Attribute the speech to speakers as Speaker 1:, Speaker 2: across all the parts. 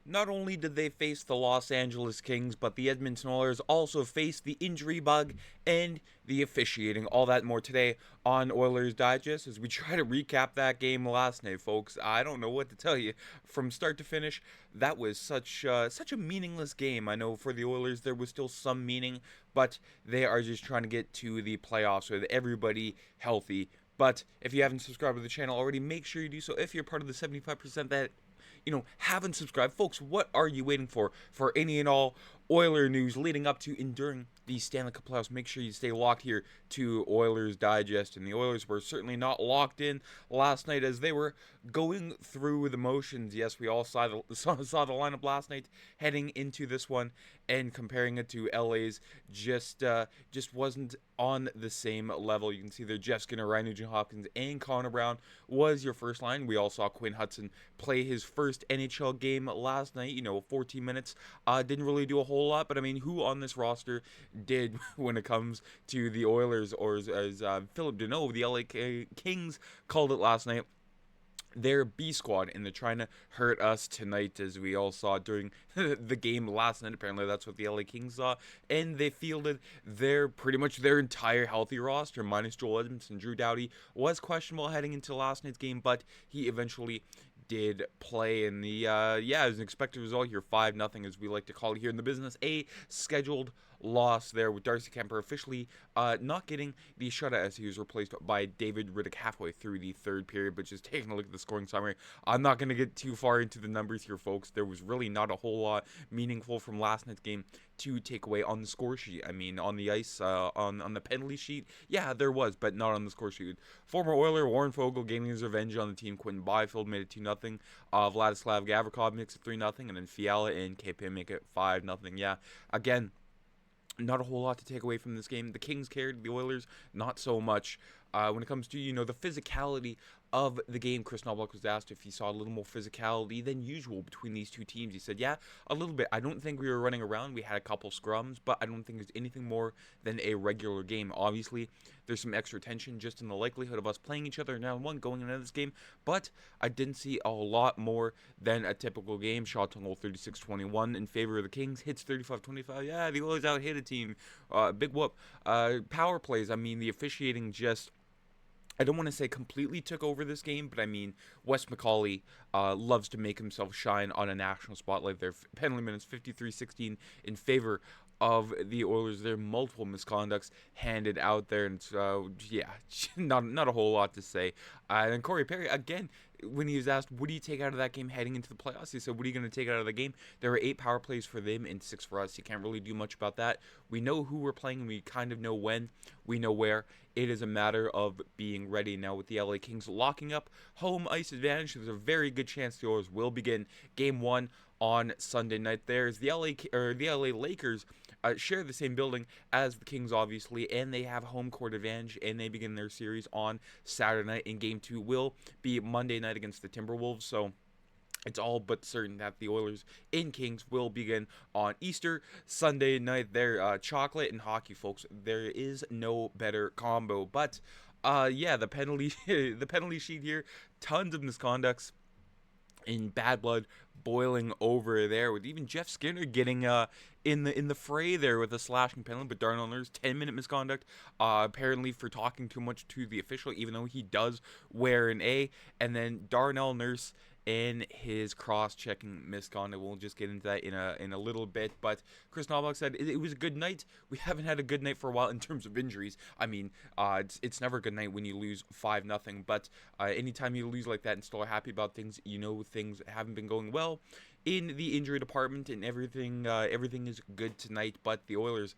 Speaker 1: Not only did they face the Los Angeles Kings, but the Edmonton Oilers also faced the injury bug and the officiating. All that and more today on Oilers Digest as we try to recap that game last night, folks. I don't know what to tell you. From start to finish, that was such a meaningless game. I know for the Oilers there was still some meaning, but they are just trying to get to the playoffs with everybody healthy. But if you haven't subscribed to the channel already, make sure you do so. If you're part of the 75% that haven't subscribed, folks, what are you waiting for any and all Oiler news leading up to and during the Stanley Cup playoffs? Make sure you stay locked here to Oilers Digest. And the Oilers were certainly not locked in last night as they were going through the motions. Yes, we all saw the lineup last night heading into this one, and comparing it to LA's just wasn't on the same level. You can see there Jeff Skinner, Ryan Nugent-Hopkins, and Connor Brown was your first line. We all saw Quinn Hudson play his first NHL game last night. 14 minutes. Didn't really do a whole lot, but I mean, who on this roster did when it comes to the Oilers, or as Philip Deneau of the LA Kings called it last night, their B squad, and they're trying to hurt us tonight, as we all saw during the game last night. Apparently, that's what the LA Kings saw, and they fielded pretty much their entire healthy roster, minus Joel Edmondson. Drew Doughty was questionable heading into last night's game, but he eventually did play in the it was an expected result here, 5-0, as we like to call it here in the business. A scheduled loss there, with Darcy Kemper officially not getting the shutout as he was replaced by David Riddick halfway through the third period. But just taking a look at the scoring summary, I'm not going to get too far into the numbers here, folks. There was really not a whole lot meaningful from last night's game to take away on the score sheet. I mean, on the ice, on the penalty sheet, yeah, there was, but not on the score sheet. Former Oiler Warren Fogle gaining his revenge on the team. Quentin Byfield made it 2-0. Vladislav Gavrikov makes it 3-0, and then Fiala and KP make it 5-0. Yeah, again, not a whole lot to take away from this game. The Kings cared, the Oilers not so much. When it comes to the physicality of the game, Kris Knoblauch was asked if he saw a little more physicality than usual between these two teams. He said, yeah, a little bit. I don't think we were running around. We had a couple scrums, but I don't think there's anything more than a regular game. Obviously, there's some extra tension just in the likelihood of us playing each other now one going into this game, but I didn't see a lot more than a typical game. Shot on goal 36-21 in favor of the Kings. Hits 35-25. Yeah, the Oilers out hit a team. Big whoop. Power plays. I mean, the officiating just, I don't want to say completely took over this game, but I mean, Wes McCauley loves to make himself shine on a national spotlight. Their penalty minutes 53-16 in favor of the Oilers. There are multiple misconducts handed out there, and not a whole lot to say. And Corey Perry, again, when he was asked, what do you take out of that game heading into the playoffs? He said, what are you going to take out of the game? There were 8 power plays for them and 6 for us. You can't really do much about that. We know who we're playing, and we kind of know when. We know where. It is a matter of being ready. Now, with the LA Kings locking up home ice advantage, there's a very good chance the Oilers will begin Game 1 on Sunday night. There's the LA Lakers share the same building as the Kings, obviously, and they have home court advantage, and they begin their series on Saturday night, and Game 2 will be Monday night against the Timberwolves. So it's all but certain that the Oilers in Kings will begin on Easter Sunday night. They're chocolate and hockey, folks. There is no better combo. But the penalty the penalty sheet here, tons of misconducts in bad blood boiling over there, with even Jeff Skinner getting in the fray there with a slashing penalty. But Darnell Nurse, 10-minute misconduct, apparently for talking too much to the official, even though he does wear an A. And then Darnell Nurse in his cross-checking misconduct. We'll just get into that in a little bit. But Kris Knoblauch said it was a good night. We haven't had a good night for a while in terms of injuries. I mean, it's never a good night when you lose 5-0. But anytime you lose like that and still are happy about things, things haven't been going well in the injury department, and everything is good tonight. But the Oilers,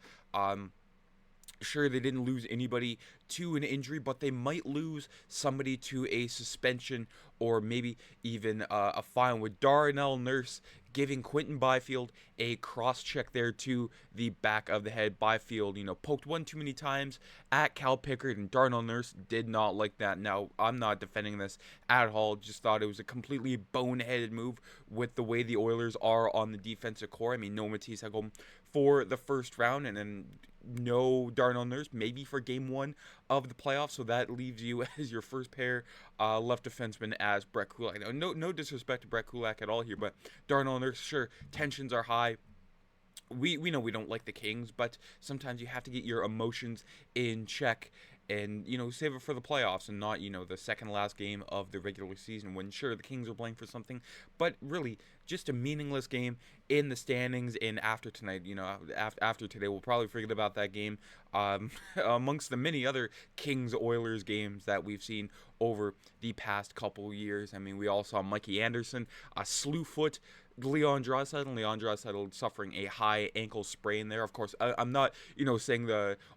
Speaker 1: sure, they didn't lose anybody to an injury, but they might lose somebody to a suspension or maybe even a fine, with Darnell Nurse giving Quentin Byfield a cross-check there to the back of the head. Byfield, poked one too many times at Cal Pickard, and Darnell Nurse did not like that. Now, I'm not defending this at all. Just thought it was a completely boneheaded move with the way the Oilers are on the defensive core. I mean, no Matisse Ekholm for the first round, and then no Darnell Nurse, maybe for game one of the playoffs. So that leaves you as your first pair left defenseman as Brett Kulak. No disrespect to Brett Kulak at all here, but Darnell Nurse, sure, tensions are high. We know we don't like the Kings, but sometimes you have to get your emotions in check and save it for the playoffs and not the second last game of the regular season when sure the Kings are playing for something, but really just a meaningless game in the standings. And after tonight, after today, we'll probably forget about that game amongst the many other Kings Oilers games that we've seen over the past couple years. I mean, we all saw Mikey Anderson slew foot Leon Draisaitl suffering a high ankle sprain there. Of course, I'm not, saying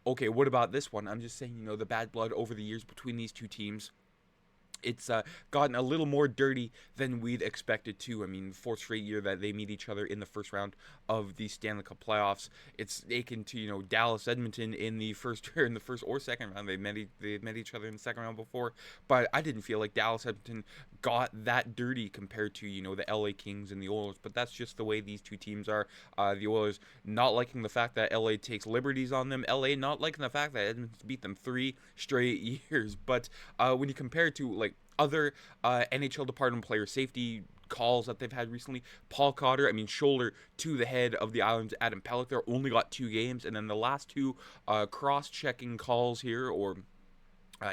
Speaker 1: okay, what about this one? I'm just saying, the bad blood over the years between these two teams. It's gotten a little more dirty than we'd expected to. I mean, fourth straight year that they meet each other in the first round of the Stanley Cup playoffs. It's akin to Dallas Edmonton in the first or second round. They met each other in the second round before, but I didn't feel like Dallas Edmonton got that dirty compared to the LA Kings and the Oilers. But that's just the way these two teams are. The Oilers not liking the fact that LA takes liberties on them. LA not liking the fact that Edmonton's beat them 3 straight years. But when you compare it to other NHL Department player safety calls that they've had recently, Paul Cotter, shoulder to the head of the Island's Adam Pelech there, only got 2 games, and then the last 2 cross-checking calls here, or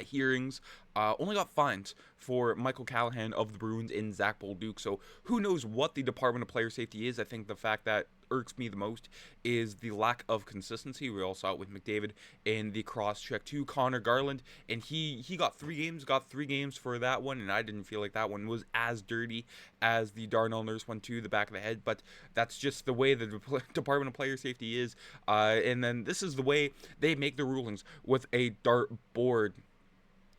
Speaker 1: hearings, only got fines for Michael Callahan of the Bruins and Zach Bolduc. So who knows what the Department of Player Safety is. I think the fact that irks me the most is the lack of consistency. We all saw it with McDavid in the cross-check to Connor Garland, and he got 3 games for that one, and I didn't feel like that one was as dirty as the Darnell Nurse one to the back of the head, but that's just the way the Department of Player Safety is, and then this is the way they make the rulings with a dartboard.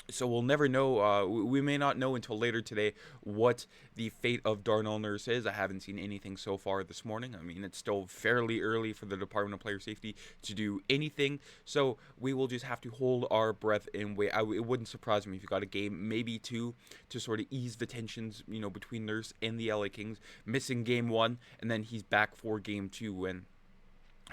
Speaker 1: So we'll never know, we may not know until later today what the fate of Darnell Nurse is. I haven't seen anything so far this morning. I mean, it's still fairly early for the Department of Player Safety to do anything. So we will just have to hold our breath and wait. It wouldn't surprise me if you got a game, maybe 2, to sort of ease the tensions, between Nurse and the LA Kings. Missing game 1, and then he's back for game 2, and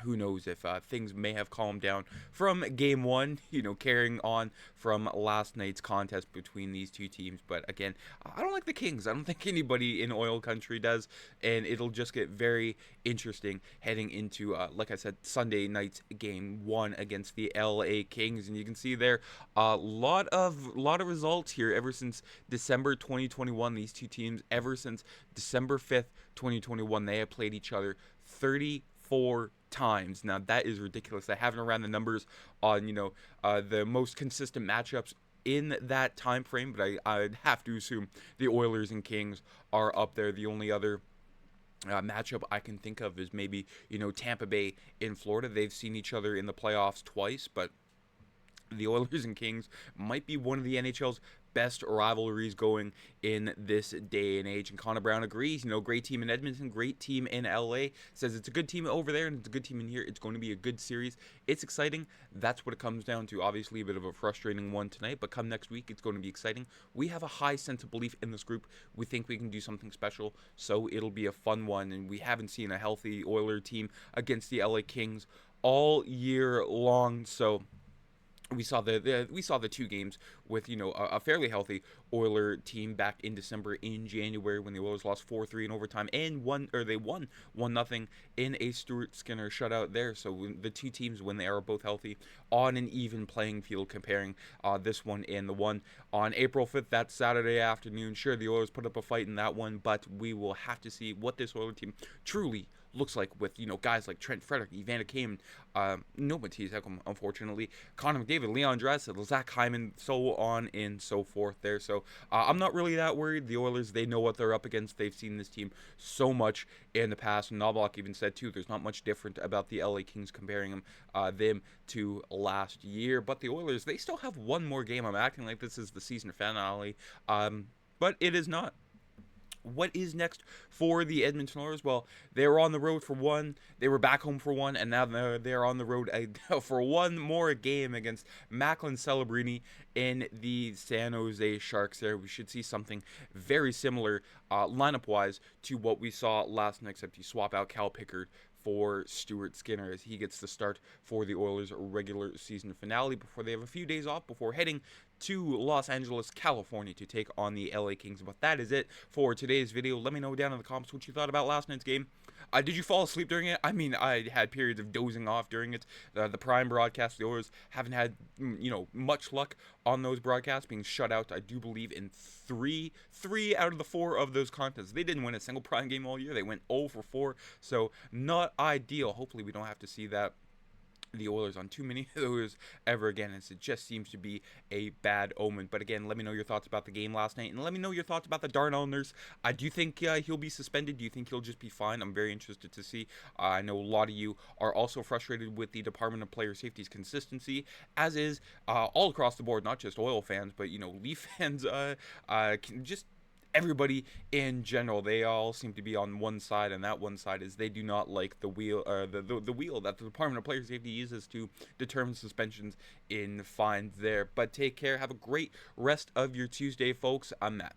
Speaker 1: who knows if things may have calmed down from game 1, carrying on from last night's contest between these two teams. But again, I don't like the Kings. I don't think anybody in oil country does, and it'll just get very interesting heading into, like I said, Sunday night's game 1 against the LA Kings. And you can see there a lot of results here ever since December 2021. These two teams, ever since December 5th, 2021, they have played each other 34 times. Now that is ridiculous. I haven't ran the numbers on the most consistent matchups in that time frame, but I'd have to assume the Oilers and Kings are up there. The only other matchup I can think of is maybe Tampa Bay in Florida. They've seen each other in the playoffs twice, but the Oilers and Kings might be one of the NHL's best rivalries going in this day and age. And Connor Brown agrees. Great team in Edmonton, great team in LA. Says it's a good team over there and it's a good team in here. It's going to be a good series. It's exciting. That's what it comes down to. Obviously, a bit of a frustrating one tonight, but come next week, it's going to be exciting. We have a high sense of belief in this group. We think we can do something special, so it'll be a fun one. And we haven't seen a healthy Oiler team against the LA Kings all year long, so we saw the 2 games with a fairly healthy Oiler team back in December, in January, when the Oilers lost 4-3 in overtime and they won 1-0 in a Stuart Skinner shutout there. So the two teams, when they are both healthy, on an even playing field, comparing this one and the one on April 5th, that Saturday afternoon. Sure, the Oilers put up a fight in that one, but we will have to see what this Oiler team truly looks like with guys like Trent Frederick, Evander Kane, no Matisse Ekholm, unfortunately, Connor McDavid, Leon Draisaitl, Zach Hyman, so on and so forth there. So I'm not really that worried. The Oilers, they know what they're up against. They've seen this team so much in the past. And Knoblauch even said too, there's not much different about the LA Kings comparing them to last year. But the Oilers, they still have one more game. I'm acting like this is the season finale, but it is not. What is next for the Edmonton Oilers? Well, they were on the road for 1, they were back home for 1, and now they're on the road for one more game against Macklin Celebrini in the San Jose Sharks there. We should see something very similar lineup-wise to what we saw last night, except you swap out Cal Pickard for Stuart Skinner as he gets the start for the Oilers' regular season finale before they have a few days off before heading to Los Angeles, California to take on the LA Kings. But that is it for today's video. Let me know down in the comments what you thought about last night's game. Did you fall asleep during it? I mean, I had periods of dozing off during it. The prime broadcast, the Oilers haven't had, much luck on those broadcasts, being shut out, I do believe, in three out of the 4 of those contests. They didn't win a single prime game all year. They went 0 for 4, so not ideal. Hopefully we don't have to see that the Oilers on too many of those ever again, as it just seems to be a bad omen. But again, let me know your thoughts about the game last night, and let me know your thoughts about the Darnell Nurse. Do you think he'll be suspended? Do you think he'll just be fine? I'm very interested to see. I know a lot of you are also frustrated with the Department of Player Safety's consistency, as is all across the board, not just Oil fans, but Leaf fans. Just everybody in general, they all seem to be on one side, and that one side is they do not like the wheel, the wheel that the Department of Player Safety uses to determine suspensions in fines there. But take care. Have a great rest of your Tuesday, folks. I'm Matt.